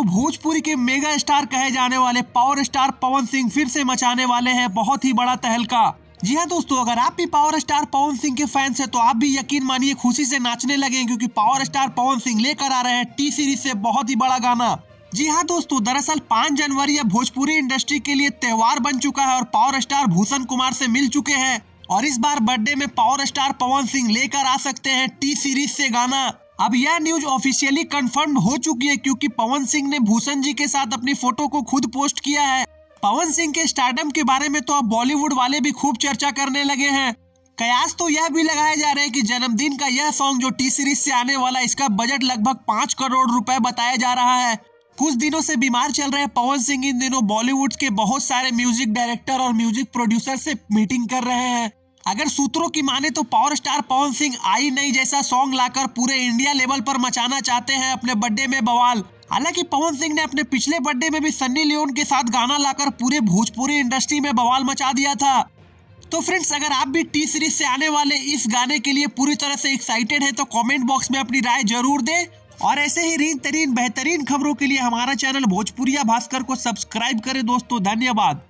भोजपुरी के mega star कहे जाने वाले पावर स्टार पवन सिंह फिर से मचाने वाले हैं बहुत ही बड़ा तहलका। जी हाँ दोस्तों, अगर आप भी पावर स्टार पवन सिंह के फैंस हैं तो आप भी यकीन मानिए खुशी से नाचने लगे, क्योंकि पावर स्टार पवन सिंह लेकर आ रहे हैं टी सीरीज से बहुत ही बड़ा गाना। जी हाँ दोस्तों, दरअसल 5 जनवरी अब भोजपुरी इंडस्ट्री के लिए त्योहार बन चुका है और पावर स्टार भूषण कुमार से मिल चुके हैं और इस बार बर्थडे में पावर स्टार पवन सिंह लेकर आ सकते हैं टी सीरीज से गाना। अब यह न्यूज ऑफिशियली कंफर्म हो चुकी है, क्योंकि पवन सिंह ने भूषण जी के साथ अपनी फोटो को खुद पोस्ट किया है। पवन सिंह के स्टारडम के बारे में तो अब बॉलीवुड वाले भी खूब चर्चा करने लगे हैं। कयास तो यह भी लगाए जा रहे हैं कि जन्मदिन का यह सॉन्ग जो टी सीरीज से आने वाला, इसका बजट लगभग 5 करोड़ रुपए बताया जा रहा है। कुछ दिनों से बीमार चल रहे पवन सिंह इन दिनों बॉलीवुड के बहुत सारे म्यूजिक डायरेक्टर और म्यूजिक प्रोड्यूसर से मीटिंग कर रहे हैं। अगर सूत्रों की माने तो पावर स्टार पवन सिंह आई नहीं जैसा सॉन्ग लाकर पूरे इंडिया लेवल पर मचाना चाहते हैं अपने बर्थडे में बवाल। हालांकि पवन सिंह ने अपने पिछले बर्थडे में भी सन्नी लियोन के साथ गाना लाकर पूरे भोजपुरी इंडस्ट्री में बवाल मचा दिया था। तो फ्रेंड्स, अगर आप भी टी सीरीज से आने वाले इस गाने के लिए पूरी तरह से एक्साइटेड हैं तो कमेंट बॉक्स में अपनी राय जरूर दें और ऐसे ही रीन तरीन बेहतरीन खबरों के लिए हमारा चैनल भोजपुरिया भास्कर को सब्सक्राइब करें दोस्तों। धन्यवाद।